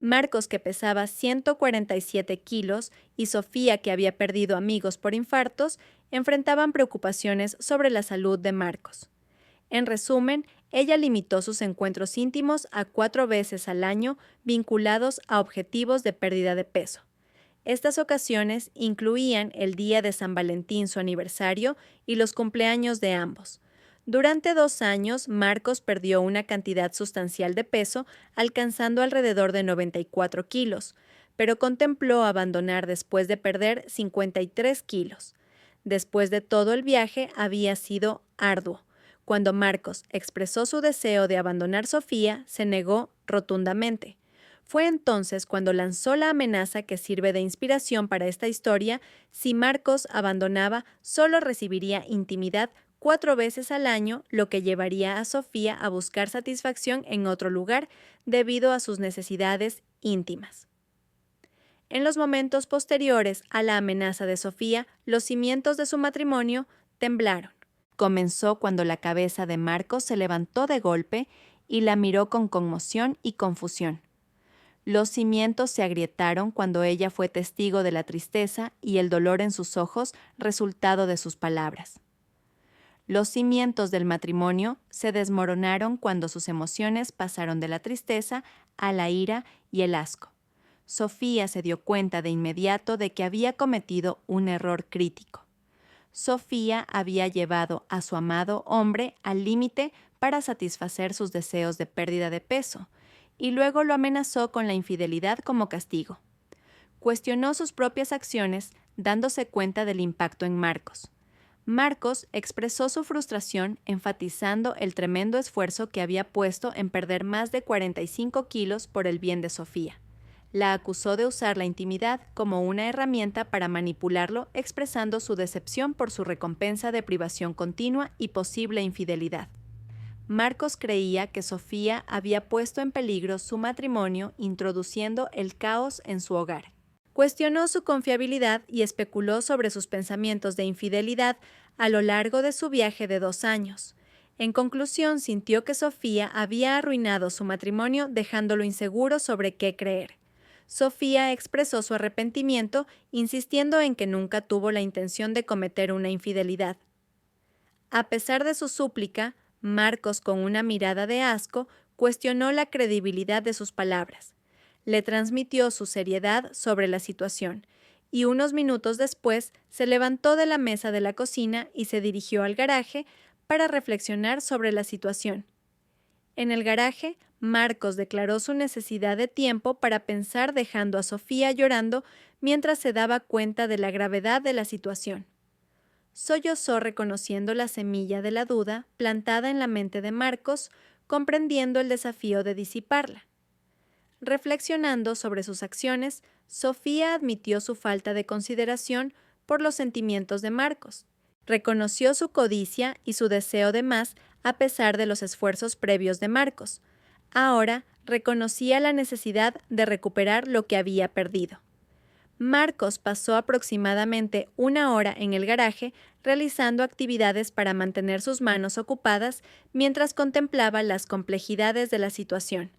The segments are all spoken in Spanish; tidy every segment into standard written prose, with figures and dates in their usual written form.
Marcos, que pesaba 147 kilos, y Sofía, que había perdido amigos por infartos, enfrentaban preocupaciones sobre la salud de Marcos. En resumen, ella limitó sus encuentros íntimos a 4 veces al año vinculados a objetivos de pérdida de peso. Estas ocasiones incluían el día de San Valentín, su aniversario, y los cumpleaños de ambos. Durante 2 años, Marcos perdió una cantidad sustancial de peso, alcanzando alrededor de 94 kilos, pero contempló abandonar después de perder 53 kilos. Después de todo, el viaje había sido arduo. Cuando Marcos expresó su deseo de abandonar Sofía, se negó rotundamente. Fue entonces cuando lanzó la amenaza que sirve de inspiración para esta historia: si Marcos abandonaba, solo recibiría intimidad 4 veces al año, lo que llevaría a Sofía a buscar satisfacción en otro lugar debido a sus necesidades íntimas. En los momentos posteriores a la amenaza de Sofía, los cimientos de su matrimonio temblaron. Comenzó cuando la cabeza de Marcos se levantó de golpe y la miró con conmoción y confusión. Los cimientos se agrietaron cuando ella fue testigo de la tristeza y el dolor en sus ojos, resultado de sus palabras. Los cimientos del matrimonio se desmoronaron cuando sus emociones pasaron de la tristeza a la ira y el asco. Sofía se dio cuenta de inmediato de que había cometido un error crítico. Sofía había llevado a su amado hombre al límite para satisfacer sus deseos de pérdida de peso, y luego lo amenazó con la infidelidad como castigo. Cuestionó sus propias acciones, dándose cuenta del impacto en Marcos. Marcos expresó su frustración enfatizando el tremendo esfuerzo que había puesto en perder más de 45 kilos por el bien de Sofía. La acusó de usar la intimidad como una herramienta para manipularlo, expresando su decepción por su recompensa de privación continua y posible infidelidad. Marcos creía que Sofía había puesto en peligro su matrimonio, introduciendo el caos en su hogar. Cuestionó su confiabilidad y especuló sobre sus pensamientos de infidelidad a lo largo de su viaje de 2 años. En conclusión, sintió que Sofía había arruinado su matrimonio, dejándolo inseguro sobre qué creer. Sofía expresó su arrepentimiento, insistiendo en que nunca tuvo la intención de cometer una infidelidad. A pesar de su súplica, Marcos, con una mirada de asco, cuestionó la credibilidad de sus palabras. Le transmitió su seriedad sobre la situación, y unos minutos después se levantó de la mesa de la cocina y se dirigió al garaje para reflexionar sobre la situación. En el garaje, Marcos declaró su necesidad de tiempo para pensar, dejando a Sofía llorando mientras se daba cuenta de la gravedad de la situación. Sollozó reconociendo la semilla de la duda plantada en la mente de Marcos, comprendiendo el desafío de disiparla. Reflexionando sobre sus acciones, Sofía admitió su falta de consideración por los sentimientos de Marcos. Reconoció su codicia y su deseo de más a pesar de los esfuerzos previos de Marcos. Ahora reconocía la necesidad de recuperar lo que había perdido. Marcos pasó aproximadamente 1 hora en el garaje realizando actividades para mantener sus manos ocupadas mientras contemplaba las complejidades de la situación.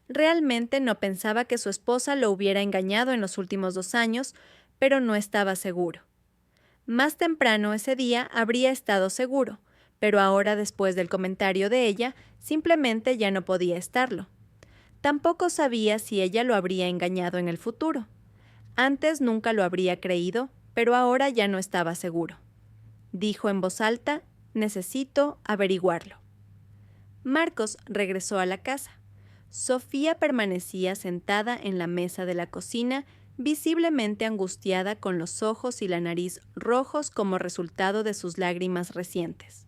Realmente no pensaba que su esposa lo hubiera engañado en los últimos 2 años, pero no estaba seguro. Más temprano ese día habría estado seguro, pero ahora, después del comentario de ella, simplemente ya no podía estarlo. Tampoco sabía si ella lo habría engañado en el futuro. Antes nunca lo habría creído, pero ahora ya no estaba seguro. Dijo en voz alta: «Necesito averiguarlo». Marcos regresó a la casa. Sofía permanecía sentada en la mesa de la cocina, visiblemente angustiada, con los ojos y la nariz rojos como resultado de sus lágrimas recientes.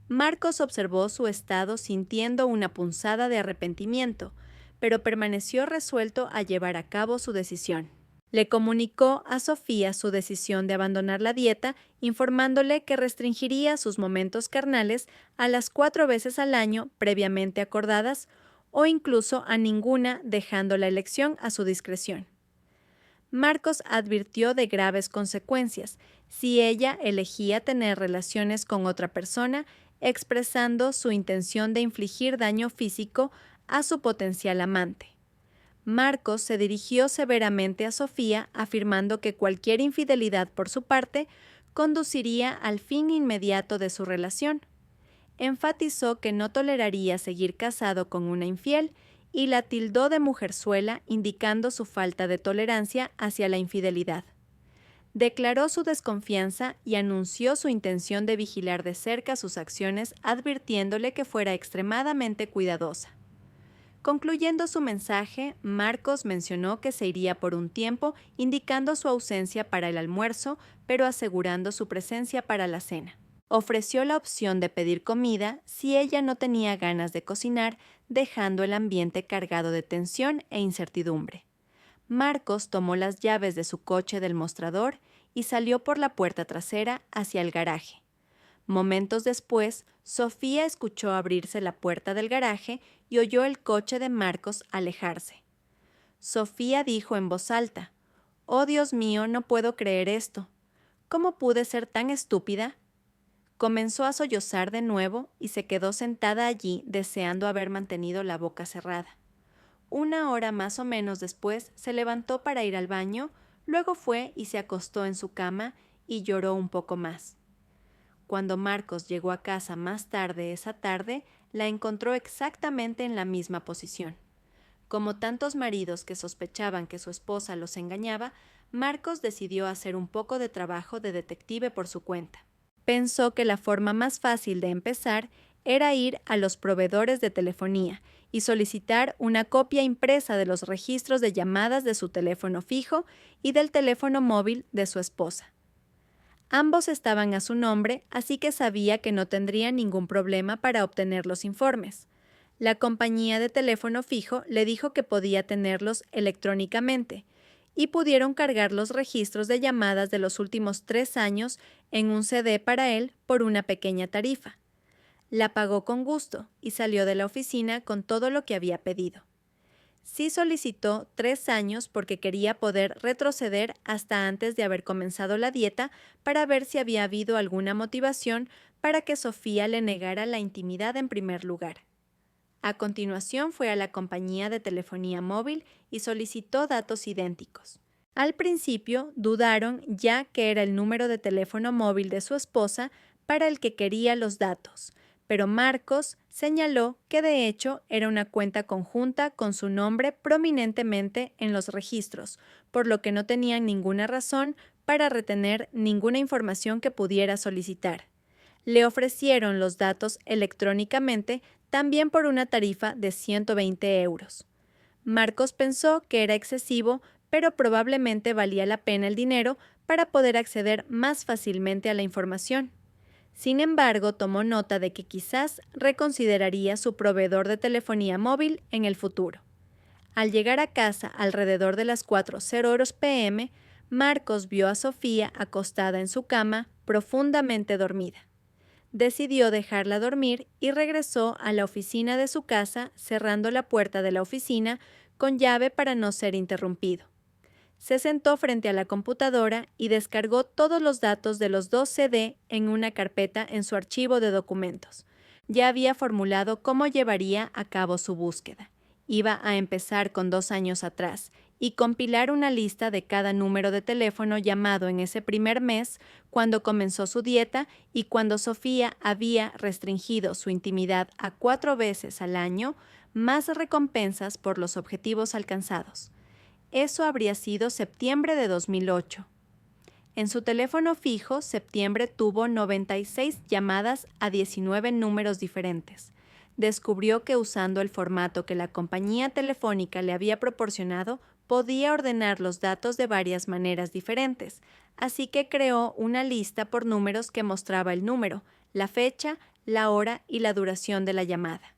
Marcos observó su estado sintiendo una punzada de arrepentimiento, pero permaneció resuelto a llevar a cabo su decisión. Le comunicó a Sofía su decisión de abandonar la dieta, informándole que restringiría sus momentos carnales a las 4 veces al año previamente acordadas, o incluso a ninguna, dejando la elección a su discreción. Marcos advirtió de graves consecuencias si ella elegía tener relaciones con otra persona, expresando su intención de infligir daño físico a su potencial amante. Marcos se dirigió severamente a Sofía, afirmando que cualquier infidelidad por su parte conduciría al fin inmediato de su relación. Enfatizó que no toleraría seguir casado con una infiel y la tildó de mujerzuela, indicando su falta de tolerancia hacia la infidelidad. Declaró su desconfianza y anunció su intención de vigilar de cerca sus acciones, advirtiéndole que fuera extremadamente cuidadosa. Concluyendo su mensaje, Marcos mencionó que se iría por un tiempo, indicando su ausencia para el almuerzo, pero asegurando su presencia para la cena. Ofreció la opción de pedir comida si ella no tenía ganas de cocinar, dejando el ambiente cargado de tensión e incertidumbre. Marcos tomó las llaves de su coche del mostrador y salió por la puerta trasera hacia el garaje. Momentos después, Sofía escuchó abrirse la puerta del garaje y oyó el coche de Marcos alejarse. Sofía dijo en voz alta: «Oh, Dios mío, no puedo creer esto. ¿Cómo pude ser tan estúpida?». Comenzó a sollozar de nuevo y se quedó sentada allí deseando haber mantenido la boca cerrada. Una hora más o menos después se levantó para ir al baño, luego fue y se acostó en su cama y lloró un poco más. Cuando Marcos llegó a casa más tarde esa tarde, la encontró exactamente en la misma posición. Como tantos maridos que sospechaban que su esposa los engañaba, Marcos decidió hacer un poco de trabajo de detective por su cuenta. Pensó que la forma más fácil de empezar era ir a los proveedores de telefonía y solicitar una copia impresa de los registros de llamadas de su teléfono fijo y del teléfono móvil de su esposa. Ambos estaban a su nombre, así que sabía que no tendría ningún problema para obtener los informes. La compañía de teléfono fijo le dijo que podía tenerlos electrónicamente, y pudieron cargar los registros de llamadas de los últimos 3 años en un CD para él por una pequeña tarifa. La pagó con gusto y salió de la oficina con todo lo que había pedido. Sí solicitó 3 años porque quería poder retroceder hasta antes de haber comenzado la dieta para ver si había habido alguna motivación para que Sofía le negara la intimidad en primer lugar. A continuación fue a la compañía de telefonía móvil y solicitó datos idénticos. Al principio dudaron, ya que era el número de teléfono móvil de su esposa para el que quería los datos, pero Marcos señaló que de hecho era una cuenta conjunta con su nombre prominentemente en los registros, por lo que no tenían ninguna razón para retener ninguna información que pudiera solicitar. Le ofrecieron los datos electrónicamente también por una tarifa de 120 euros. Marcos pensó que era excesivo, pero probablemente valía la pena el dinero para poder acceder más fácilmente a la información. Sin embargo, tomó nota de que quizás reconsideraría su proveedor de telefonía móvil en el futuro. Al llegar a casa alrededor de las 4:00 p.m., Marcos vio a Sofía acostada en su cama, profundamente dormida. Decidió dejarla dormir y regresó a la oficina de su casa, cerrando la puerta de la oficina con llave para no ser interrumpido. Se sentó frente a la computadora y descargó todos los datos de los 2 CD en una carpeta en su archivo de documentos. Ya había formulado cómo llevaría a cabo su búsqueda. Iba a empezar con 2 años atrás y compilar una lista de cada número de teléfono llamado en ese primer mes, cuando comenzó su dieta y cuando Sofía había restringido su intimidad a 4 veces al año, más recompensas por los objetivos alcanzados. Eso habría sido septiembre de 2008. En su teléfono fijo, septiembre tuvo 96 llamadas a 19 números diferentes. Descubrió que usando el formato que la compañía telefónica le había proporcionado, podía ordenar los datos de varias maneras diferentes, así que creó una lista por números que mostraba el número, la fecha, la hora y la duración de la llamada.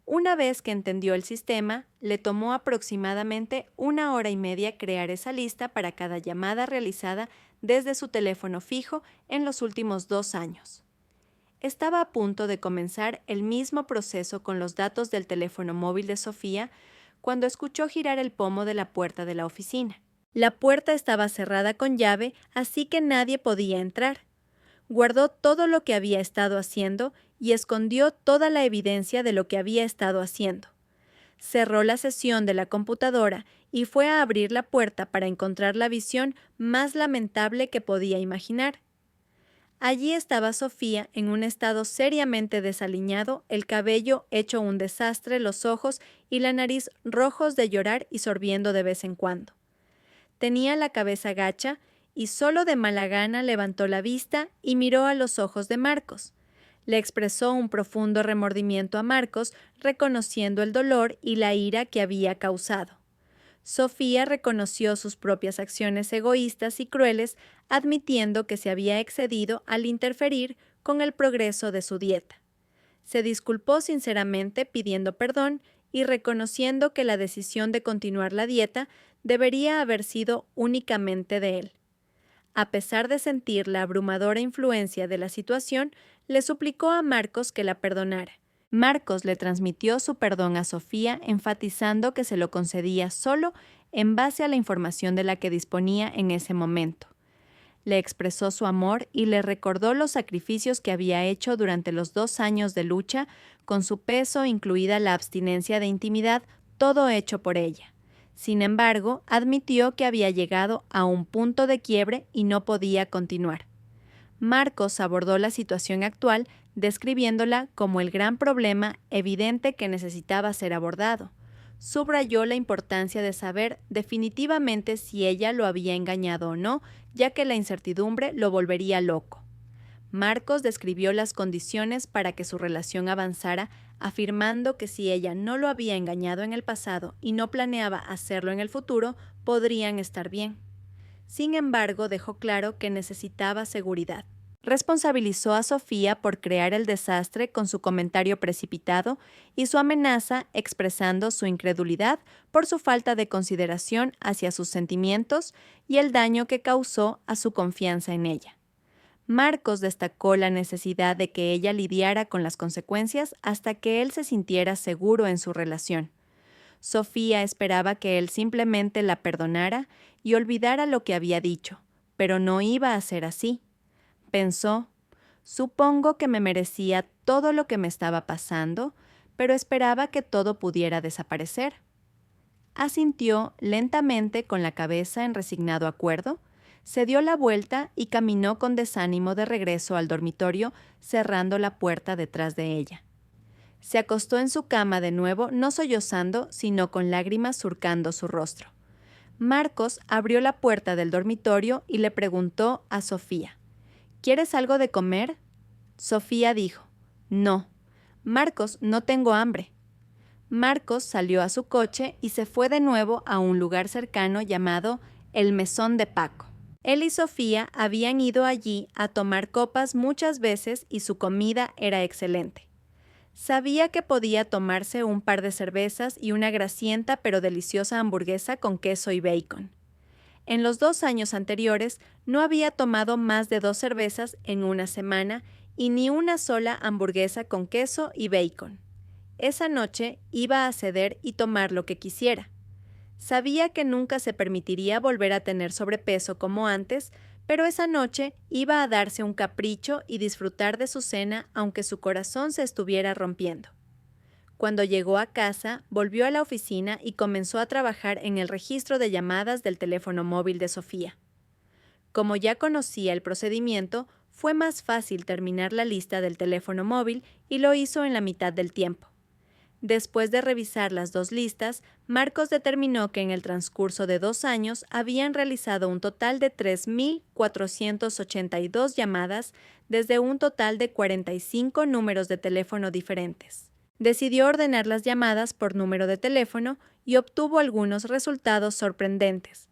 Una vez que entendió el sistema, le tomó aproximadamente 1 hora y media crear esa lista para cada llamada realizada desde su teléfono fijo en los últimos 2 años. Estaba a punto de comenzar el mismo proceso con los datos del teléfono móvil de Sofía cuando escuchó girar el pomo de la puerta de la oficina. La puerta estaba cerrada con llave, así que nadie podía entrar. Guardó todo lo que había estado haciendo y escondió toda la evidencia de lo que había estado haciendo. cerró la sesión de la computadora y fue a abrir la puerta para encontrar la visión más lamentable que podía imaginar. Allí estaba Sofía en un estado seriamente desaliñado, el cabello hecho un desastre, los ojos y la nariz rojos de llorar y sorbiendo de vez en cuando. Tenía la cabeza gacha y solo de mala gana levantó la vista y miró a los ojos de Marcos. Le expresó un profundo remordimiento a Marcos, reconociendo el dolor y la ira que había causado. Sofía reconoció sus propias acciones egoístas y crueles, admitiendo que se había excedido al interferir con el progreso de su dieta. Se disculpó sinceramente pidiendo perdón y reconociendo que la decisión de continuar la dieta debería haber sido únicamente de él. A pesar de sentir la abrumadora influencia de la situación, le suplicó a Marcos que la perdonara. Marcos le transmitió su perdón a Sofía, enfatizando que se lo concedía solo en base a la información de la que disponía en ese momento. Le expresó su amor y le recordó los sacrificios que había hecho durante los 2 años de lucha, con su peso, incluida la abstinencia de intimidad, todo hecho por ella. Sin embargo, admitió que había llegado a un punto de quiebre y no podía continuar. Marcos abordó la situación actual describiéndola como el gran problema evidente que necesitaba ser abordado. Subrayó la importancia de saber definitivamente si ella lo había engañado o no, ya que la incertidumbre lo volvería loco. Marcos describió las condiciones para que su relación avanzara, afirmando que si ella no lo había engañado en el pasado y no planeaba hacerlo en el futuro, podrían estar bien. Sin embargo, dejó claro que necesitaba seguridad. Responsabilizó a Sofía por crear el desastre con su comentario precipitado y su amenaza, expresando su incredulidad por su falta de consideración hacia sus sentimientos y el daño que causó a su confianza en ella. Marcos destacó la necesidad de que ella lidiara con las consecuencias hasta que él se sintiera seguro en su relación. Sofía esperaba que él simplemente la perdonara y olvidara lo que había dicho, pero no iba a ser así. Pensó, supongo que me merecía todo lo que me estaba pasando, pero esperaba que todo pudiera desaparecer. Asintió lentamente con la cabeza en resignado acuerdo, se dio la vuelta y caminó con desánimo de regreso al dormitorio, cerrando la puerta detrás de ella. Se acostó en su cama de nuevo, no sollozando, sino con lágrimas surcando su rostro. Marcos abrió la puerta del dormitorio y le preguntó a Sofía, ¿quieres algo de comer? Sofía dijo, no. Marcos, no tengo hambre. Marcos salió a su coche y se fue de nuevo a un lugar cercano llamado El Mesón de Paco. Él y Sofía habían ido allí a tomar copas muchas veces y su comida era excelente. Sabía que podía tomarse un par de cervezas y una grasienta pero deliciosa hamburguesa con queso y bacon. En los 2 años anteriores no había tomado más de 2 cervezas en una semana y ni una sola hamburguesa con queso y bacon. Esa noche iba a ceder y tomar lo que quisiera. Sabía que nunca se permitiría volver a tener sobrepeso como antes, pero esa noche iba a darse un capricho y disfrutar de su cena aunque su corazón se estuviera rompiendo. Cuando llegó a casa, volvió a la oficina y comenzó a trabajar en el registro de llamadas del teléfono móvil de Sofía. Como ya conocía el procedimiento, fue más fácil terminar la lista del teléfono móvil y lo hizo en la mitad del tiempo. Después de revisar las 2 listas, Marcos determinó que en el transcurso de 2 años habían realizado un total de 3.482 llamadas desde un total de 45 números de teléfono diferentes. Decidió ordenar las llamadas por número de teléfono y obtuvo algunos resultados sorprendentes.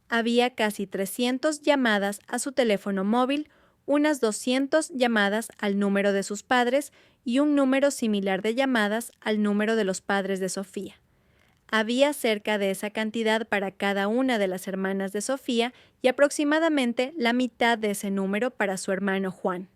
Había casi 300 llamadas a su teléfono móvil, unas 200 llamadas al número de sus padres y un número similar de llamadas al número de los padres de Sofía. Había cerca de esa cantidad para cada una de las hermanas de Sofía y aproximadamente la mitad de ese número para su hermano Juan.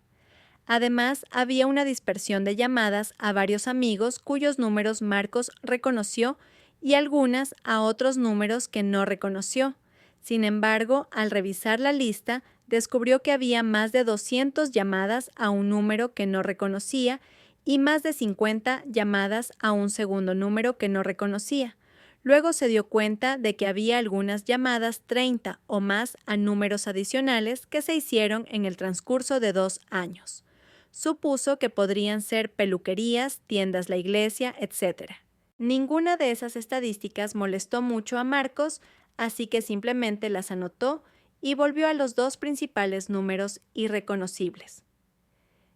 Además, había una dispersión de llamadas a varios amigos cuyos números Marcos reconoció y algunas a otros números que no reconoció. Sin embargo, al revisar la lista, descubrió que había más de 200 llamadas a un número que no reconocía y más de 50 llamadas a un segundo número que no reconocía. Luego se dio cuenta de que había algunas llamadas 30 o más a números adicionales que se hicieron en el transcurso de 2 años. Supuso que podrían ser peluquerías, tiendas la iglesia, etc. Ninguna de esas estadísticas molestó mucho a Marcos, así que simplemente las anotó y volvió a los 2 principales números irreconocibles.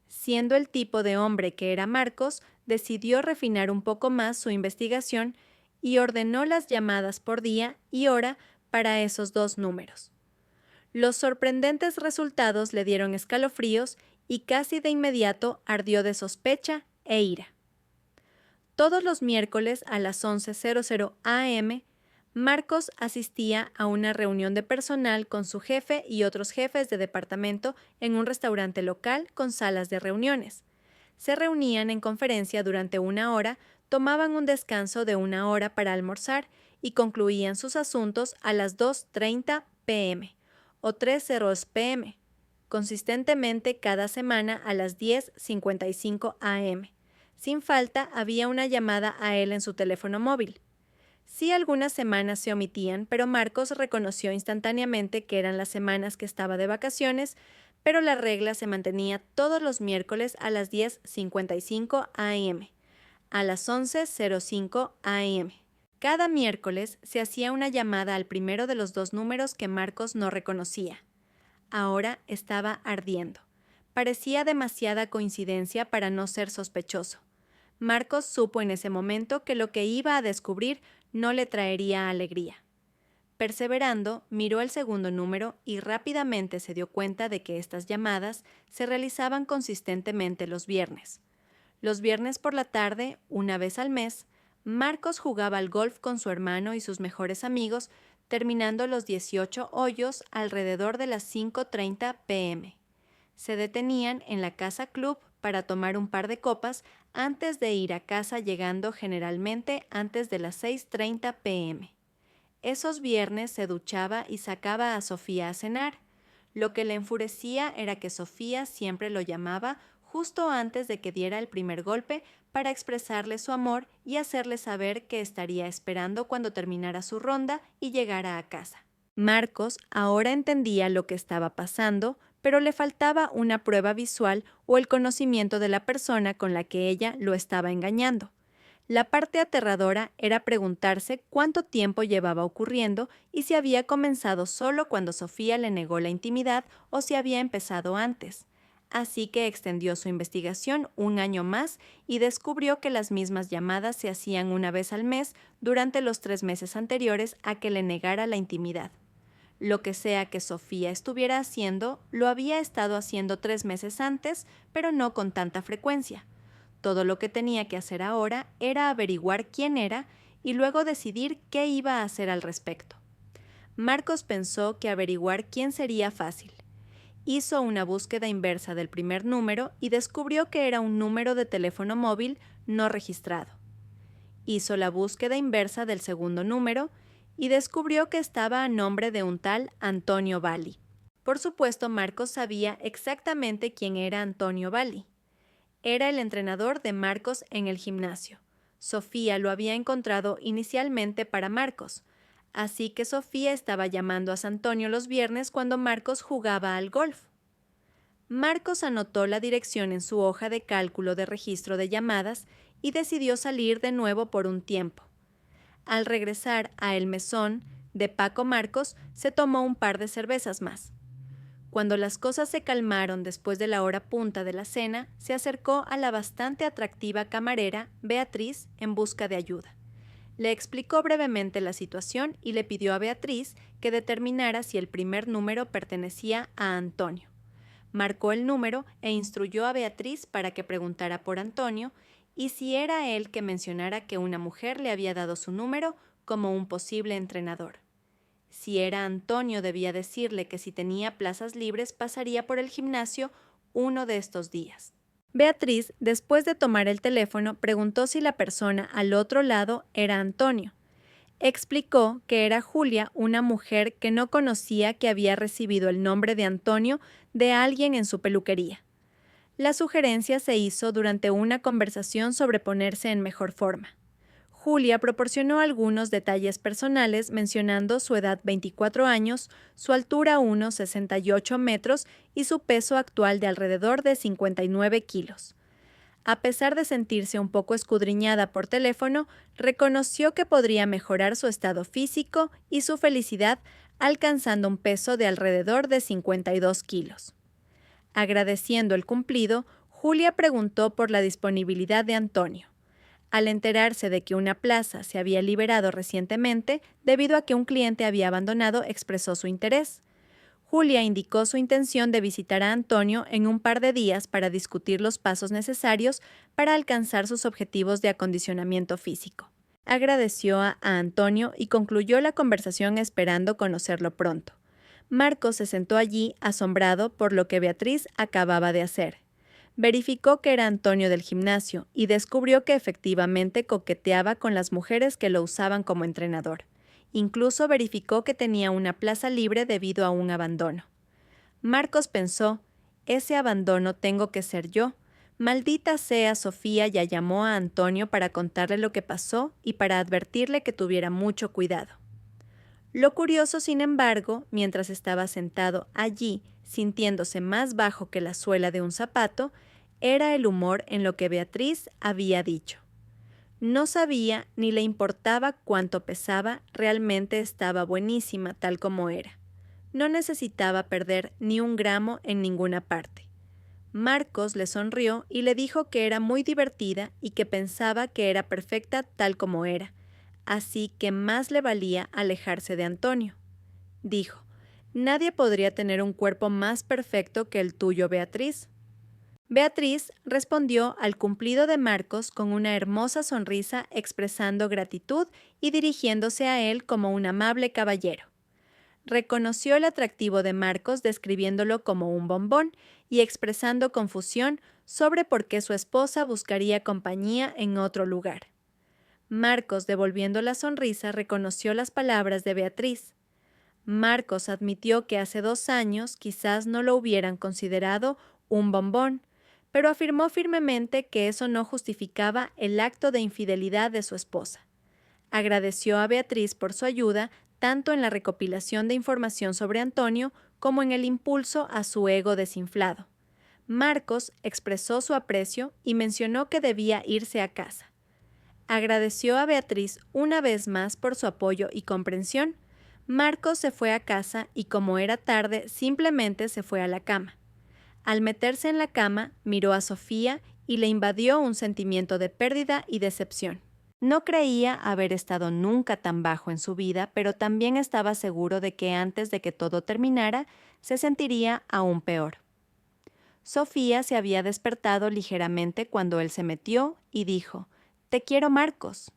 Siendo el tipo de hombre que era Marcos, decidió refinar un poco más su investigación y ordenó las llamadas por día y hora para esos 2 números. Los sorprendentes resultados le dieron escalofríos y casi de inmediato ardió de sospecha e ira. Todos los miércoles a las 11:00 a.m., Marcos asistía a una reunión de personal con su jefe y otros jefes de departamento en un restaurante local con salas de reuniones. Se reunían en conferencia durante 1 hora, tomaban un descanso de 1 hora para almorzar y concluían sus asuntos a las 2:30 p.m. o 3:00 p.m., consistentemente cada semana a las 10:55 a.m. Sin falta había una llamada a él en su teléfono móvil. Sí, algunas semanas se omitían, pero Marcos reconoció instantáneamente que eran las semanas que estaba de vacaciones, pero la regla se mantenía todos los miércoles a las 10:55 a.m., a las 11:05 a.m. Cada miércoles se hacía una llamada al primero de los 2 números que Marcos no reconocía. Ahora estaba ardiendo. Parecía demasiada coincidencia para no ser sospechoso. Marcos supo en ese momento que lo que iba a descubrir no le traería alegría. Perseverando, miró el segundo número y rápidamente se dio cuenta de que estas llamadas se realizaban consistentemente los viernes. Los viernes por la tarde, una vez al mes, Marcos jugaba al golf con su hermano y sus mejores amigos, terminando los 18 hoyos alrededor de las 5:30 p.m. Se detenían en la casa club para tomar un par de copas antes de ir a casa, llegando generalmente antes de las 6:30 p.m. Esos viernes se duchaba y sacaba a Sofía a cenar. Lo que le enfurecía era que Sofía siempre lo llamaba justo antes de que diera el primer golpe para expresarle su amor y hacerle saber que estaría esperando cuando terminara su ronda y llegara a casa. Marcos ahora entendía lo que estaba pasando, pero le faltaba una prueba visual o el conocimiento de la persona con la que ella lo estaba engañando. La parte aterradora era preguntarse cuánto tiempo llevaba ocurriendo y si había comenzado solo cuando Sofía le negó la intimidad o si había empezado antes. Así que extendió su investigación 1 año más y descubrió que las mismas llamadas se hacían 1 vez al mes durante los 3 meses anteriores a que le negara la intimidad. Lo que sea que Sofía estuviera haciendo, lo había estado haciendo 3 meses antes, pero no con tanta frecuencia. Todo lo que tenía que hacer ahora era averiguar quién era y luego decidir qué iba a hacer al respecto. Marcos pensó que averiguar quién sería fácil. Hizo una búsqueda inversa del primer número y descubrió que era un número de teléfono móvil no registrado. Hizo la búsqueda inversa del segundo número y descubrió que estaba a nombre de un tal Antonio Valli. Por supuesto, Marcos sabía exactamente quién era Antonio Valli. Era el entrenador de Marcos en el gimnasio. Sofía lo había encontrado inicialmente para Marcos, así que Sofía estaba llamando a Antonio los viernes cuando Marcos jugaba al golf. Marcos anotó la dirección en su hoja de cálculo de registro de llamadas y decidió salir de nuevo por un tiempo. Al regresar a El Mesón de Paco Marcos, se tomó un par de cervezas más. Cuando las cosas se calmaron después de la hora punta de la cena, se acercó a la bastante atractiva camarera Beatriz en busca de ayuda. Le explicó brevemente la situación y le pidió a Beatriz que determinara si el primer número pertenecía a Antonio. Marcó el número e instruyó a Beatriz para que preguntara por Antonio y si era él que mencionara que una mujer le había dado su número como un posible entrenador. Si era Antonio, debía decirle que si tenía plazas libres pasaría por el gimnasio uno de estos días. Beatriz, después de tomar el teléfono, preguntó si la persona al otro lado era Antonio. Explicó que era Julia, una mujer que no conocía, que había recibido el nombre de Antonio de alguien en su peluquería. La sugerencia se hizo durante una conversación sobre ponerse en mejor forma. Julia proporcionó algunos detalles personales mencionando su edad 24 años, su altura 1,68 metros y su peso actual de alrededor de 59 kilos. A pesar de sentirse un poco escudriñada por teléfono, reconoció que podría mejorar su estado físico y su felicidad alcanzando un peso de alrededor de 52 kilos. Agradeciendo el cumplido, Julia preguntó por la disponibilidad de Antonio. Al enterarse de que una plaza se había liberado recientemente, debido a que un cliente había abandonado, expresó su interés. Julia indicó su intención de visitar a Antonio en un par de días para discutir los pasos necesarios para alcanzar sus objetivos de acondicionamiento físico. Agradeció a Antonio y concluyó la conversación esperando conocerlo pronto. Marcos se sentó allí asombrado por lo que Beatriz acababa de hacer. Verificó que era Antonio del gimnasio y descubrió que efectivamente coqueteaba con las mujeres que lo usaban como entrenador. Incluso verificó que tenía una plaza libre debido a un abandono. Marcos pensó, ese abandono tengo que ser yo. Maldita sea Sofía, ya llamó a Antonio para contarle lo que pasó y para advertirle que tuviera mucho cuidado. Lo curioso, sin embargo, mientras estaba sentado allí, sintiéndose más bajo que la suela de un zapato, era el humor en lo que Beatriz había dicho. No sabía ni le importaba cuánto pesaba, realmente estaba buenísima tal como era. No necesitaba perder ni un gramo en ninguna parte. Marcos le sonrió y le dijo que era muy divertida y que pensaba que era perfecta tal como era, así que más le valía alejarse de Antonio. Dijo, nadie podría tener un cuerpo más perfecto que el tuyo, Beatriz. Beatriz respondió al cumplido de Marcos con una hermosa sonrisa expresando gratitud y dirigiéndose a él como un amable caballero. Reconoció el atractivo de Marcos describiéndolo como un bombón y expresando confusión sobre por qué su esposa buscaría compañía en otro lugar. Marcos, devolviendo la sonrisa, reconoció las palabras de Beatriz. Marcos admitió que hace 2 años quizás no lo hubieran considerado un bombón, pero afirmó firmemente que eso no justificaba el acto de infidelidad de su esposa. Agradeció a Beatriz por su ayuda tanto en la recopilación de información sobre Antonio como en el impulso a su ego desinflado. Marcos expresó su aprecio y mencionó que debía irse a casa. Agradeció a Beatriz una vez más por su apoyo y comprensión. Marcos se fue a casa y como era tarde, simplemente se fue a la cama. Al meterse en la cama, miró a Sofía y le invadió un sentimiento de pérdida y decepción. No creía haber estado nunca tan bajo en su vida, pero también estaba seguro de que antes de que todo terminara, se sentiría aún peor. Sofía se había despertado ligeramente cuando él se metió y dijo, «Te quiero, Marcos».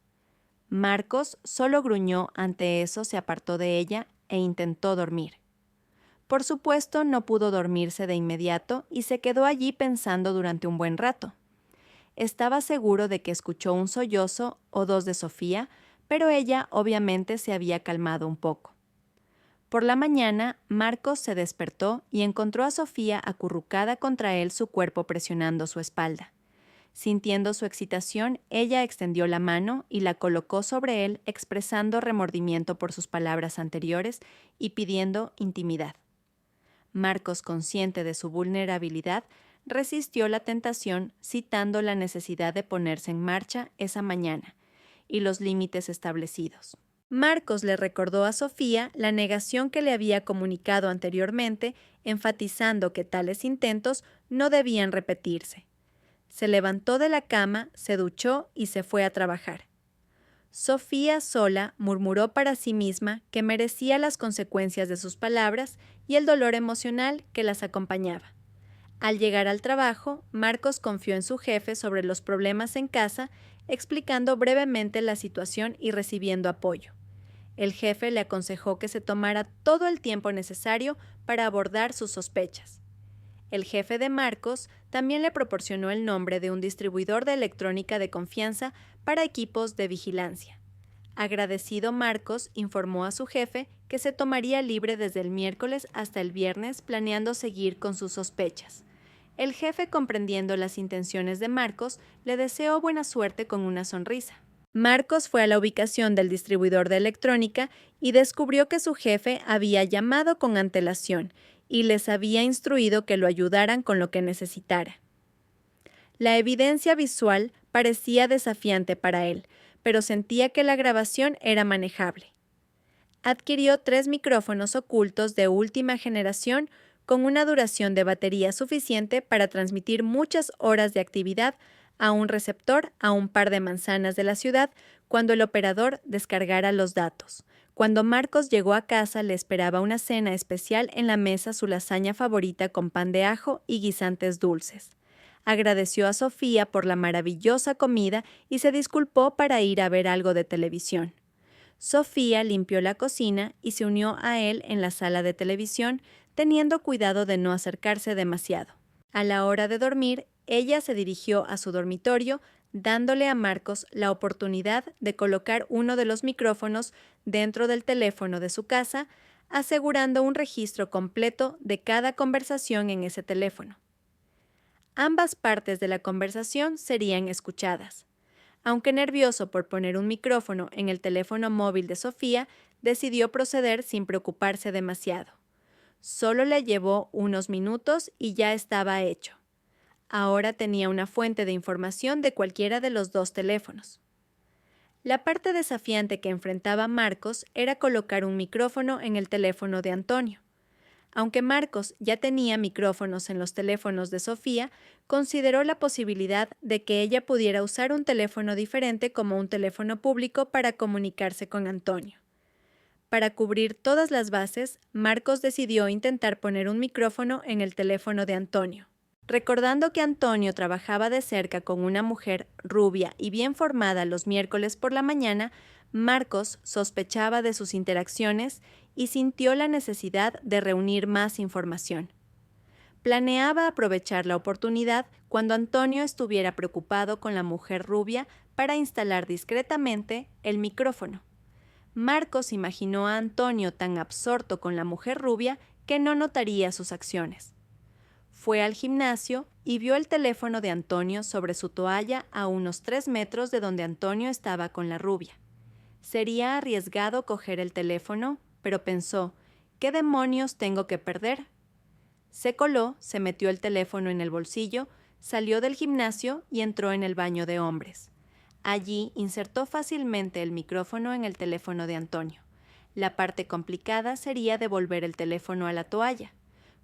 Marcos solo gruñó, ante eso se apartó de ella e intentó dormir. Por supuesto, no pudo dormirse de inmediato y se quedó allí pensando durante un buen rato. Estaba seguro de que escuchó un sollozo o 2 de Sofía, pero ella obviamente se había calmado un poco. Por la mañana, Marcos se despertó y encontró a Sofía acurrucada contra él, su cuerpo presionando su espalda. Sintiendo su excitación, ella extendió la mano y la colocó sobre él, expresando remordimiento por sus palabras anteriores y pidiendo intimidad. Marcos, consciente de su vulnerabilidad, resistió la tentación citando la necesidad de ponerse en marcha esa mañana y los límites establecidos. Marcos le recordó a Sofía la negación que le había comunicado anteriormente, enfatizando que tales intentos no debían repetirse. Se levantó de la cama, se duchó y se fue a trabajar. Sofía sola murmuró para sí misma que merecía las consecuencias de sus palabras y el dolor emocional que las acompañaba. Al llegar al trabajo, Marcos confió en su jefe sobre los problemas en casa, explicando brevemente la situación y recibiendo apoyo. El jefe le aconsejó que se tomara todo el tiempo necesario para abordar sus sospechas. El jefe de Marcos también le proporcionó el nombre de un distribuidor de electrónica de confianza para equipos de vigilancia. Agradecido, Marcos informó a su jefe que se tomaría libre desde el miércoles hasta el viernes, planeando seguir con sus sospechas. El jefe, comprendiendo las intenciones de Marcos, le deseó buena suerte con una sonrisa. Marcos fue a la ubicación del distribuidor de electrónica y descubrió que su jefe había llamado con antelación y les había instruido que lo ayudaran con lo que necesitara. La evidencia visual parecía desafiante para él, pero sentía que la grabación era manejable. Adquirió 3 micrófonos ocultos de última generación con una duración de batería suficiente para transmitir muchas horas de actividad a un receptor a un par de manzanas de la ciudad cuando el operador descargara los datos. Cuando Marcos llegó a casa, le esperaba una cena especial en la mesa, su lasaña favorita con pan de ajo y guisantes dulces. Agradeció a Sofía por la maravillosa comida y se disculpó para ir a ver algo de televisión. Sofía limpió la cocina y se unió a él en la sala de televisión, teniendo cuidado de no acercarse demasiado. A la hora de dormir, ella se dirigió a su dormitorio, dándole a Marcos la oportunidad de colocar uno de los micrófonos dentro del teléfono de su casa, asegurando un registro completo de cada conversación en ese teléfono. Ambas partes de la conversación serían escuchadas. Aunque nervioso por poner un micrófono en el teléfono móvil de Sofía, decidió proceder sin preocuparse demasiado. Solo le llevó unos minutos y ya estaba hecho. Ahora tenía una fuente de información de cualquiera de los 2 teléfonos. La parte desafiante que enfrentaba Marcos era colocar un micrófono en el teléfono de Antonio. Aunque Marcos ya tenía micrófonos en los teléfonos de Sofía, consideró la posibilidad de que ella pudiera usar un teléfono diferente como un teléfono público para comunicarse con Antonio. Para cubrir todas las bases, Marcos decidió intentar poner un micrófono en el teléfono de Antonio. Recordando que Antonio trabajaba de cerca con una mujer rubia y bien formada los miércoles por la mañana, Marcos sospechaba de sus interacciones y sintió la necesidad de reunir más información. Planeaba aprovechar la oportunidad cuando Antonio estuviera preocupado con la mujer rubia para instalar discretamente el micrófono. Marcos imaginó a Antonio tan absorto con la mujer rubia que no notaría sus acciones. Fue al gimnasio y vio el teléfono de Antonio sobre su toalla a unos 3 metros de donde Antonio estaba con la rubia. Sería arriesgado coger el teléfono, pero pensó, ¿qué demonios tengo que perder? Se coló, se metió el teléfono en el bolsillo, salió del gimnasio y entró en el baño de hombres. Allí insertó fácilmente el micrófono en el teléfono de Antonio. La parte complicada sería devolver el teléfono a la toalla.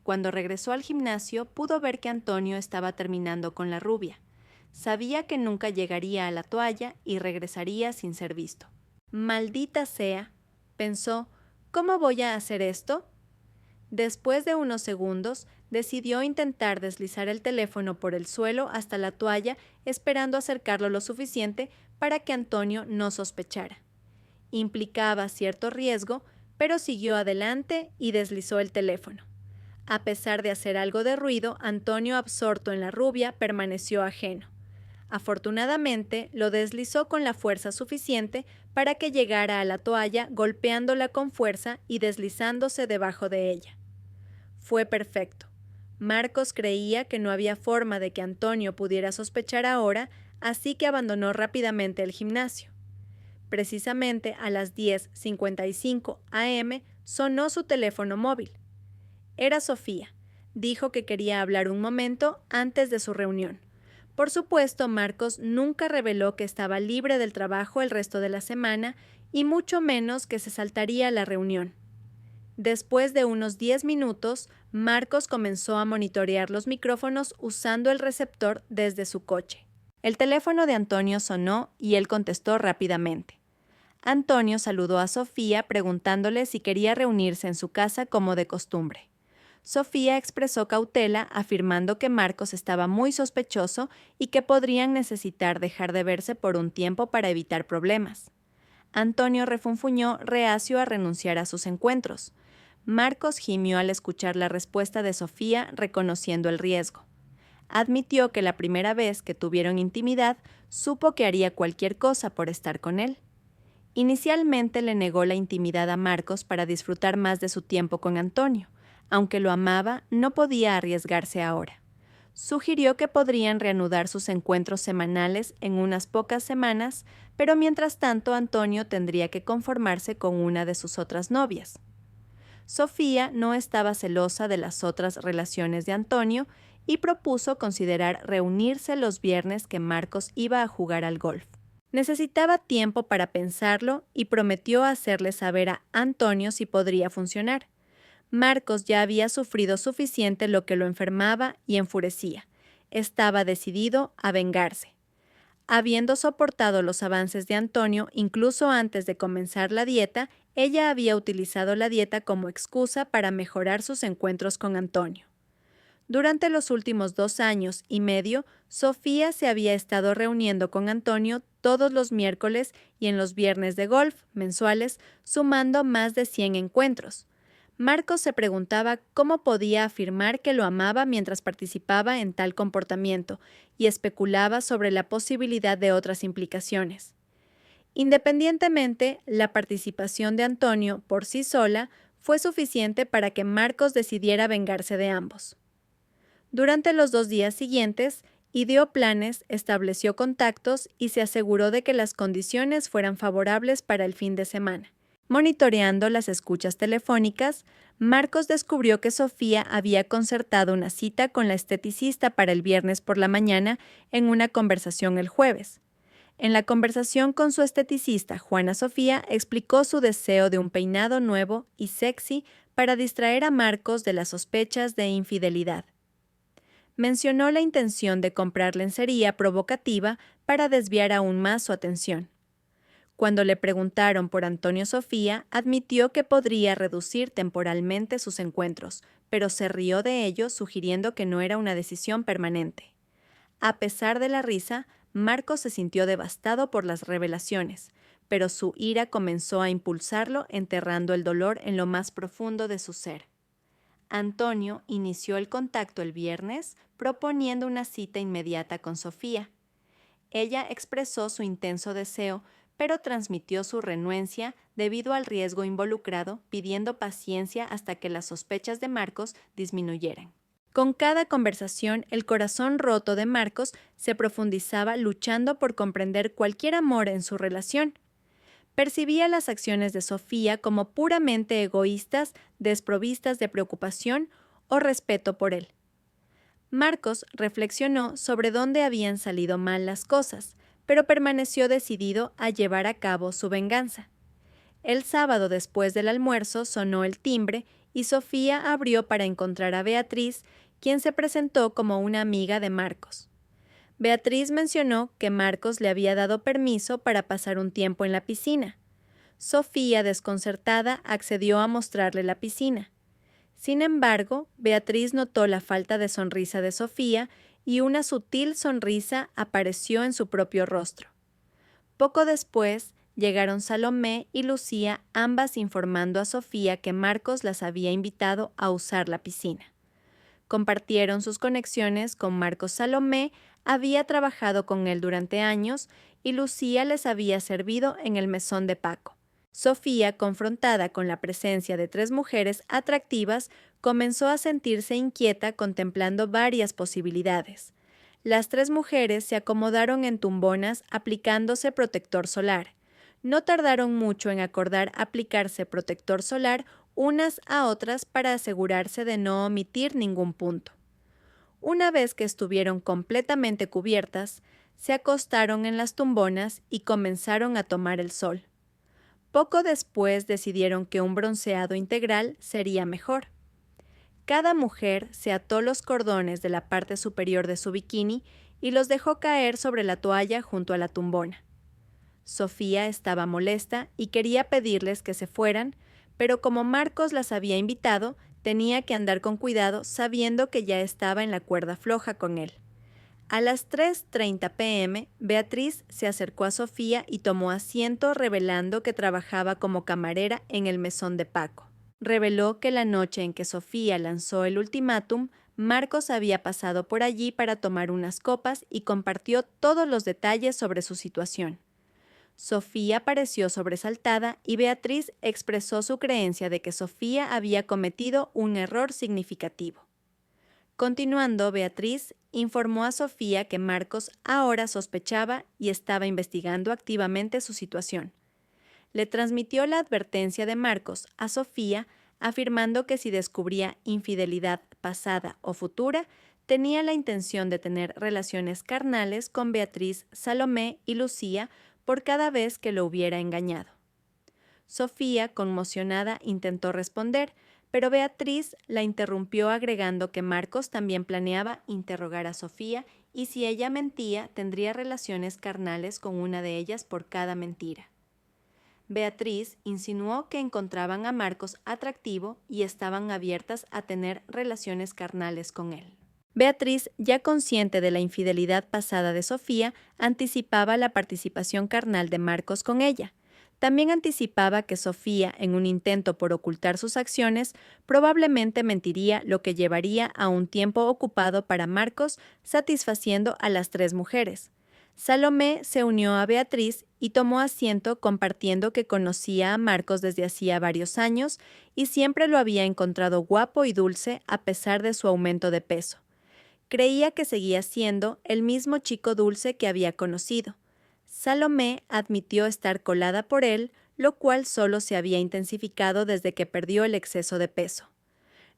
Cuando regresó al gimnasio, pudo ver que Antonio estaba terminando con la rubia. Sabía que nunca llegaría a la toalla y regresaría sin ser visto. «Maldita sea», pensó, «¿cómo voy a hacer esto?». Después de unos segundos, decidió intentar deslizar el teléfono por el suelo hasta la toalla, esperando acercarlo lo suficiente para que Antonio no sospechara. Implicaba cierto riesgo, pero siguió adelante y deslizó el teléfono. A pesar de hacer algo de ruido, Antonio, absorto en la rubia, permaneció ajeno. Afortunadamente, lo deslizó con la fuerza suficiente para que llegara a la toalla, golpeándola con fuerza y deslizándose debajo de ella. Fue perfecto. Marcos creía que no había forma de que Antonio pudiera sospechar ahora, así que abandonó rápidamente el gimnasio. Precisamente a las 10:55 am sonó su teléfono móvil. Era Sofía. Dijo que quería hablar un momento antes de su reunión. Por supuesto, Marcos nunca reveló que estaba libre del trabajo el resto de la semana y mucho menos que se saltaría la reunión. Después de unos 10 minutos, Marcos comenzó a monitorear los micrófonos usando el receptor desde su coche. El teléfono de Antonio sonó y él contestó rápidamente. Antonio saludó a Sofía preguntándole si quería reunirse en su casa como de costumbre. Sofía expresó cautela, afirmando que Marcos estaba muy sospechoso y que podrían necesitar dejar de verse por un tiempo para evitar problemas. Antonio refunfuñó, reacio a renunciar a sus encuentros. Marcos gimió al escuchar la respuesta de Sofía, reconociendo el riesgo. Admitió que la primera vez que tuvieron intimidad, supo que haría cualquier cosa por estar con él. Inicialmente le negó la intimidad a Marcos para disfrutar más de su tiempo con Antonio. Aunque lo amaba, no podía arriesgarse ahora. Sugirió que podrían reanudar sus encuentros semanales en unas pocas semanas, pero mientras tanto Antonio tendría que conformarse con una de sus otras novias. Sofía no estaba celosa de las otras relaciones de Antonio y propuso considerar reunirse los viernes que Marcos iba a jugar al golf. Necesitaba tiempo para pensarlo y prometió hacerle saber a Antonio si podría funcionar. Marcos ya había sufrido suficiente lo que lo enfermaba y enfurecía. Estaba decidido a vengarse. Habiendo soportado los avances de Antonio incluso antes de comenzar la dieta, ella había utilizado la dieta como excusa para mejorar sus encuentros con Antonio. Durante los últimos 2 años y medio, Sofía se había estado reuniendo con Antonio todos los miércoles y en los viernes de golf mensuales, sumando más de 100 encuentros. Marcos se preguntaba cómo podía afirmar que lo amaba mientras participaba en tal comportamiento y especulaba sobre la posibilidad de otras implicaciones. Independientemente, la participación de Antonio por sí sola fue suficiente para que Marcos decidiera vengarse de ambos. Durante los 2 días siguientes, ideó planes, estableció contactos y se aseguró de que las condiciones fueran favorables para el fin de semana. Monitoreando las escuchas telefónicas, Marcos descubrió que Sofía había concertado una cita con la esteticista para el viernes por la mañana en una conversación el jueves. En la conversación con su esteticista, Juana Sofía explicó su deseo de un peinado nuevo y sexy para distraer a Marcos de las sospechas de infidelidad. Mencionó la intención de comprar lencería provocativa para desviar aún más su atención. Cuando le preguntaron por Antonio Sofía, admitió que podría reducir temporalmente sus encuentros, pero se rió de ello sugiriendo que no era una decisión permanente. A pesar de la risa, Marcos se sintió devastado por las revelaciones, pero su ira comenzó a impulsarlo, enterrando el dolor en lo más profundo de su ser. Antonio inició el contacto el viernes, proponiendo una cita inmediata con Sofía. Ella expresó su intenso deseo, pero transmitió su renuencia debido al riesgo involucrado, pidiendo paciencia hasta que las sospechas de Marcos disminuyeran. Con cada conversación, el corazón roto de Marcos se profundizaba luchando por comprender cualquier amor en su relación. Percibía las acciones de Sofía como puramente egoístas, desprovistas de preocupación o respeto por él. Marcos reflexionó sobre dónde habían salido mal las cosas, pero permaneció decidido a llevar a cabo su venganza. El sábado después del almuerzo sonó el timbre y Sofía abrió para encontrar a Beatriz, quien se presentó como una amiga de Marcos. Beatriz mencionó que Marcos le había dado permiso para pasar un tiempo en la piscina. Sofía, desconcertada, accedió a mostrarle la piscina. Sin embargo, Beatriz notó la falta de sonrisa de Sofía y una sutil sonrisa apareció en su propio rostro. Poco después, llegaron Salomé y Lucía, ambas informando a Sofía que Marcos las había invitado a usar la piscina. Compartieron sus conexiones con Marcos. Salomé había trabajado con él durante años y Lucía les había servido en el mesón de Paco. Sofía, confrontada con la presencia de 3 mujeres atractivas, comenzó a sentirse inquieta contemplando varias posibilidades. Las 3 mujeres se acomodaron en tumbonas aplicándose protector solar. No tardaron mucho en acordar aplicarse protector solar unas a otras para asegurarse de no omitir ningún punto. Una vez que estuvieron completamente cubiertas, se acostaron en las tumbonas y comenzaron a tomar el sol. Poco después decidieron que un bronceado integral sería mejor. Cada mujer se ató los cordones de la parte superior de su bikini y los dejó caer sobre la toalla junto a la tumbona. Sofía estaba molesta y quería pedirles que se fueran, pero como Marcos las había invitado, tenía que andar con cuidado sabiendo que ya estaba en la cuerda floja con él. A las 3:30 p.m., Beatriz se acercó a Sofía y tomó asiento revelando que trabajaba como camarera en el mesón de Paco. Reveló que la noche en que Sofía lanzó el ultimátum, Marcos había pasado por allí para tomar unas copas y compartió todos los detalles sobre su situación. Sofía pareció sobresaltada y Beatriz expresó su creencia de que Sofía había cometido un error significativo. Continuando, Beatriz informó a Sofía que Marcos ahora sospechaba y estaba investigando activamente su situación. Le transmitió la advertencia de Marcos a Sofía, afirmando que si descubría infidelidad pasada o futura, tenía la intención de tener relaciones carnales con Beatriz, Salomé y Lucía por cada vez que lo hubiera engañado. Sofía, conmocionada, intentó responder, pero Beatriz la interrumpió agregando que Marcos también planeaba interrogar a Sofía y si ella mentía, tendría relaciones carnales con una de ellas por cada mentira. Beatriz insinuó que encontraban a Marcos atractivo y estaban abiertas a tener relaciones carnales con él. Beatriz, ya consciente de la infidelidad pasada de Sofía, anticipaba la participación carnal de Marcos con ella. También anticipaba que Sofía, en un intento por ocultar sus acciones, probablemente mentiría, lo que llevaría a un tiempo ocupado para Marcos satisfaciendo a las tres mujeres. Salomé se unió a Beatriz y tomó asiento compartiendo que conocía a Marcos desde hacía varios años y siempre lo había encontrado guapo y dulce a pesar de su aumento de peso. Creía que seguía siendo el mismo chico dulce que había conocido. Salomé admitió estar colada por él, lo cual solo se había intensificado desde que perdió el exceso de peso.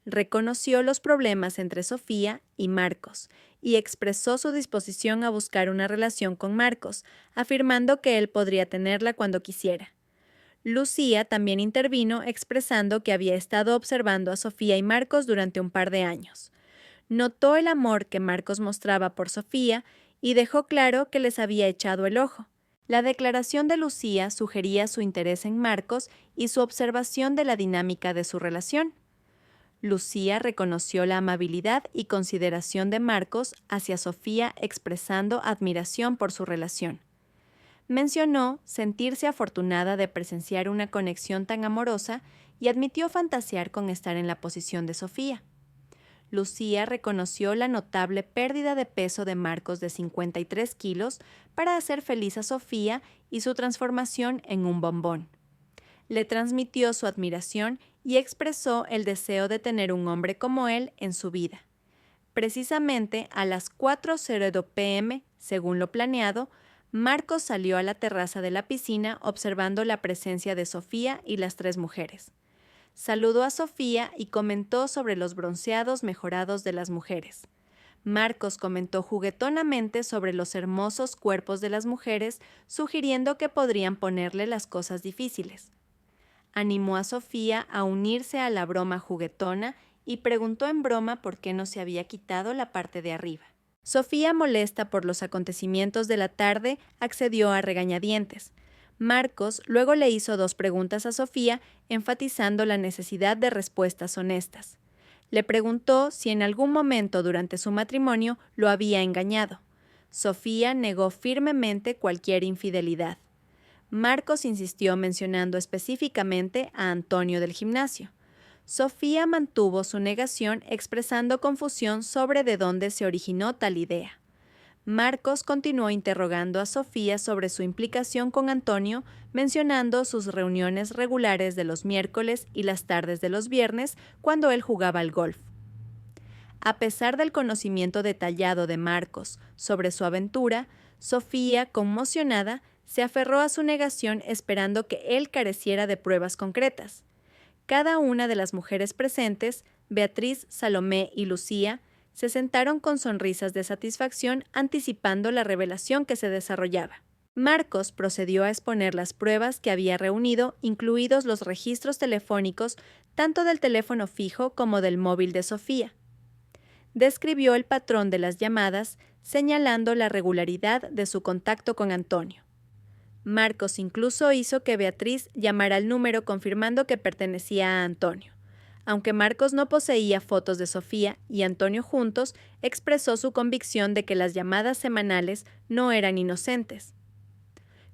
Reconoció los problemas entre Sofía y Marcos y expresó su disposición a buscar una relación con Marcos, afirmando que él podría tenerla cuando quisiera. Lucía también intervino expresando que había estado observando a Sofía y Marcos durante un par de años. Notó el amor que Marcos mostraba por Sofía y dejó claro que les había echado el ojo. La declaración de Lucía sugería su interés en Marcos y su observación de la dinámica de su relación. Lucía reconoció la amabilidad y consideración de Marcos hacia Sofía, expresando admiración por su relación. Mencionó sentirse afortunada de presenciar una conexión tan amorosa y admitió fantasear con estar en la posición de Sofía. Lucía reconoció la notable pérdida de peso de Marcos de 53 kilos para hacer feliz a Sofía y su transformación en un bombón. Le transmitió su admiración y expresó el deseo de tener un hombre como él en su vida. Precisamente a las 4:00 p.m., según lo planeado, Marcos salió a la terraza de la piscina observando la presencia de Sofía y las tres mujeres. Saludó a Sofía y comentó sobre los bronceados mejorados de las mujeres. Marcos comentó juguetonamente sobre los hermosos cuerpos de las mujeres, sugiriendo que podrían ponerle las cosas difíciles. Animó a Sofía a unirse a la broma juguetona y preguntó en broma por qué no se había quitado la parte de arriba. Sofía, molesta por los acontecimientos de la tarde, accedió a regañadientes. Marcos luego le hizo 2 preguntas a Sofía, enfatizando la necesidad de respuestas honestas. Le preguntó si en algún momento durante su matrimonio lo había engañado. Sofía negó firmemente cualquier infidelidad. Marcos insistió mencionando específicamente a Antonio del gimnasio. Sofía mantuvo su negación expresando confusión sobre de dónde se originó tal idea. Marcos continuó interrogando a Sofía sobre su implicación con Antonio, mencionando sus reuniones regulares de los miércoles y las tardes de los viernes cuando él jugaba al golf. A pesar del conocimiento detallado de Marcos sobre su aventura, Sofía, conmocionada, se aferró a su negación esperando que él careciera de pruebas concretas. Cada una de las mujeres presentes, Beatriz, Salomé y Lucía, se sentaron con sonrisas de satisfacción anticipando la revelación que se desarrollaba. Marcos procedió a exponer las pruebas que había reunido, incluidos los registros telefónicos tanto del teléfono fijo como del móvil de Sofía. Describió el patrón de las llamadas, señalando la regularidad de su contacto con Antonio. Marcos incluso hizo que Beatriz llamara al número confirmando que pertenecía a Antonio. Aunque Marcos no poseía fotos de Sofía y Antonio juntos, expresó su convicción de que las llamadas semanales no eran inocentes.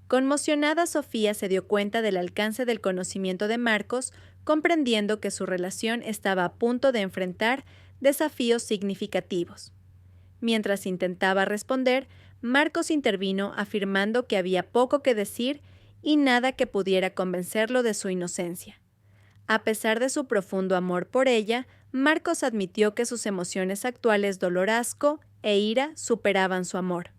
Conmocionada, Sofía se dio cuenta del alcance del conocimiento de Marcos, comprendiendo que su relación estaba a punto de enfrentar desafíos significativos. Mientras intentaba responder, Marcos intervino afirmando que había poco que decir y nada que pudiera convencerlo de su inocencia. A pesar de su profundo amor por ella, Marcos admitió que sus emociones actuales dolor, asco e ira superaban su amor.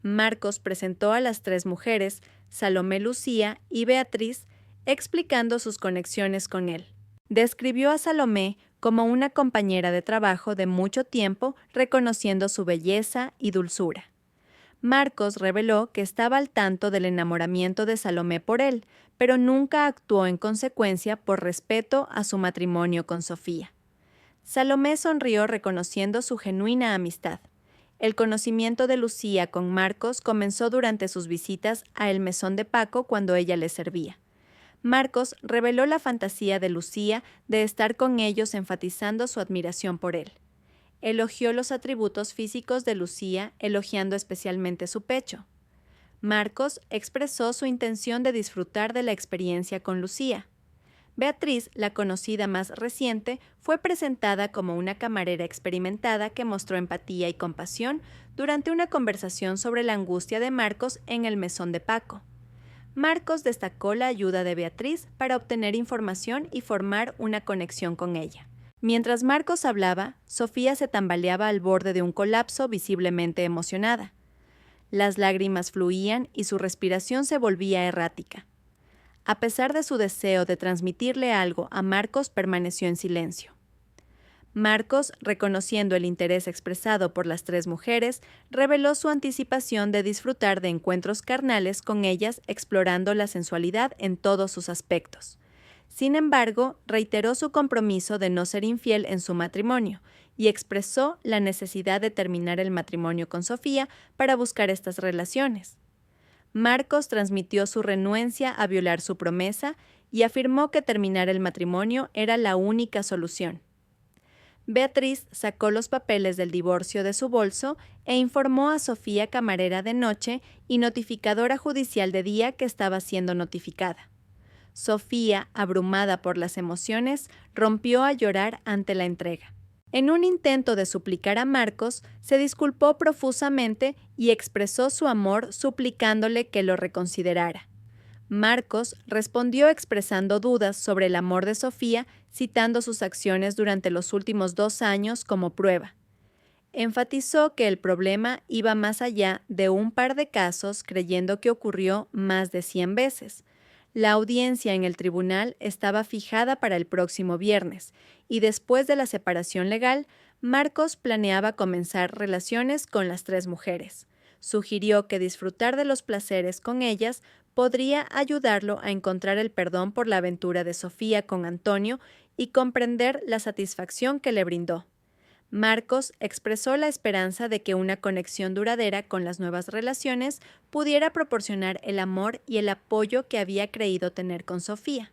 Marcos presentó a las tres mujeres, Salomé, Lucía y Beatriz, explicando sus conexiones con él. Describió a Salomé como una compañera de trabajo de mucho tiempo, reconociendo su belleza y dulzura. Marcos reveló que estaba al tanto del enamoramiento de Salomé por él, pero nunca actuó en consecuencia por respeto a su matrimonio con Sofía. Salomé sonrió reconociendo su genuina amistad. El conocimiento de Lucía con Marcos comenzó durante sus visitas a El Mesón de Paco cuando ella le servía. Marcos reveló la fantasía de Lucía de estar con ellos, enfatizando su admiración por él. Elogió los atributos físicos de Lucía, elogiando especialmente su pecho. Marcos expresó su intención de disfrutar de la experiencia con Lucía. Beatriz, la conocida más reciente, fue presentada como una camarera experimentada que mostró empatía y compasión durante una conversación sobre la angustia de Marcos en el mesón de Paco. Marcos destacó la ayuda de Beatriz para obtener información y formar una conexión con ella. Mientras Marcos hablaba, Sofía se tambaleaba al borde de un colapso, visiblemente emocionada. Las lágrimas fluían y su respiración se volvía errática. A pesar de su deseo de transmitirle algo a Marcos, permaneció en silencio. Marcos, reconociendo el interés expresado por las tres mujeres, reveló su anticipación de disfrutar de encuentros carnales con ellas, explorando la sensualidad en todos sus aspectos. Sin embargo, reiteró su compromiso de no ser infiel en su matrimonio y expresó la necesidad de terminar el matrimonio con Sofía para buscar estas relaciones. Marcos transmitió su renuencia a violar su promesa y afirmó que terminar el matrimonio era la única solución. Beatriz sacó los papeles del divorcio de su bolso e informó a Sofía, camarera de noche y notificadora judicial de día, que estaba siendo notificada. Sofía, abrumada por las emociones, rompió a llorar ante la entrega. En un intento de suplicar a Marcos, se disculpó profusamente y expresó su amor suplicándole que lo reconsiderara. Marcos respondió expresando dudas sobre el amor de Sofía, citando sus acciones durante los últimos 2 años como prueba. Enfatizó que el problema iba más allá de un par de casos, creyendo que ocurrió más de 100 veces. La audiencia en el tribunal estaba fijada para el próximo viernes, y después de la separación legal, Marcos planeaba comenzar relaciones con las tres mujeres. Sugirió que disfrutar de los placeres con ellas podría ayudarlo a encontrar el perdón por la aventura de Sofía con Antonio y comprender la satisfacción que le brindó. Marcos expresó la esperanza de que una conexión duradera con las nuevas relaciones pudiera proporcionar el amor y el apoyo que había creído tener con Sofía.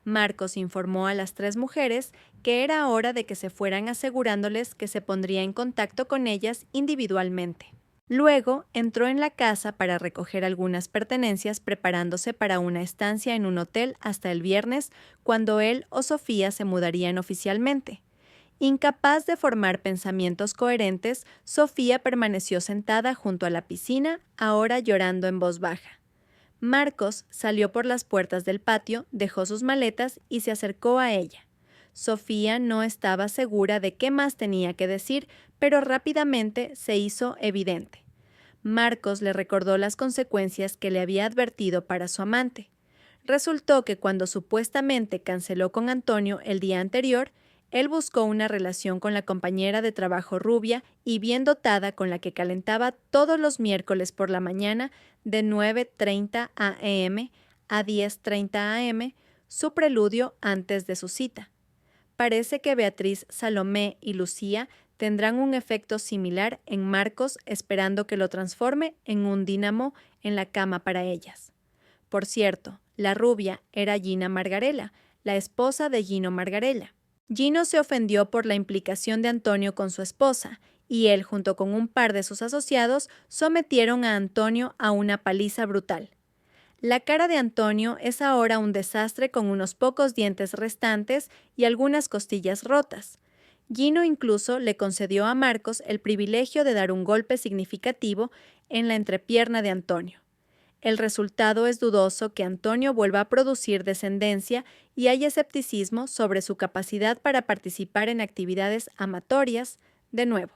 Marcos informó a las tres mujeres que era hora de que se fueran, asegurándoles que se pondría en contacto con ellas individualmente. Luego entró en la casa para recoger algunas pertenencias, preparándose para una estancia en un hotel hasta el viernes, cuando él o Sofía se mudarían oficialmente. Incapaz de formar pensamientos coherentes, Sofía permaneció sentada junto a la piscina, ahora llorando en voz baja. Marcos salió por las puertas del patio, dejó sus maletas y se acercó a ella. Sofía no estaba segura de qué más tenía que decir, pero rápidamente se hizo evidente. Marcos le recordó las consecuencias que le había advertido para su amante. Resultó que cuando supuestamente canceló con Antonio el día anterior, él buscó una relación con la compañera de trabajo rubia y bien dotada, con la que calentaba todos los miércoles por la mañana de 9:30 a.m. a 10:30 a.m., su preludio antes de su cita. Parece que Beatriz, Salomé y Lucía tendrán un efecto similar en Marcos, esperando que lo transforme en un dínamo en la cama para ellas. Por cierto, la rubia era Gina Margarella, la esposa de Gino Margarella. Gino se ofendió por la implicación de Antonio con su esposa, y él, junto con un par de sus asociados, sometieron a Antonio a una paliza brutal. La cara de Antonio es ahora un desastre, con unos pocos dientes restantes y algunas costillas rotas. Gino incluso le concedió a Marcos el privilegio de dar un golpe significativo en la entrepierna de Antonio. El resultado es dudoso que Antonio vuelva a producir descendencia y hay escepticismo sobre su capacidad para participar en actividades amatorias de nuevo.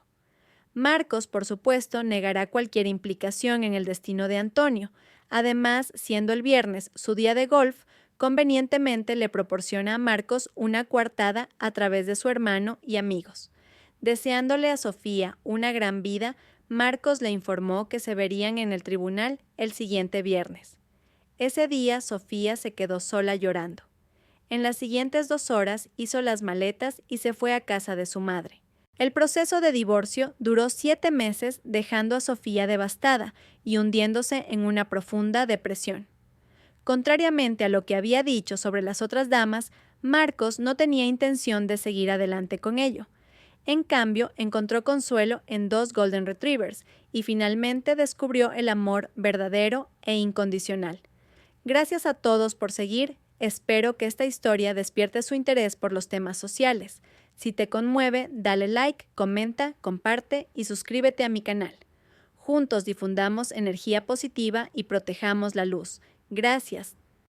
Marcos, por supuesto, negará cualquier implicación en el destino de Antonio. Además, siendo el viernes su día de golf, convenientemente le proporciona a Marcos una coartada a través de su hermano y amigos. Deseándole a Sofía una gran vida, Marcos le informó que se verían en el tribunal el siguiente viernes. Ese día Sofía se quedó sola llorando. En las siguientes 2 horas hizo las maletas y se fue a casa de su madre. El proceso de divorcio duró 7 meses, dejando a Sofía devastada y hundiéndose en una profunda depresión. Contrariamente a lo que había dicho sobre las otras damas, Marcos no tenía intención de seguir adelante con ello. En cambio, encontró consuelo en 2 Golden Retrievers y finalmente descubrió el amor verdadero e incondicional. Gracias a todos por seguir. Espero que esta historia despierte su interés por los temas sociales. Si te conmueve, dale like, comenta, comparte y suscríbete a mi canal. Juntos difundamos energía positiva y protejamos la luz. Gracias.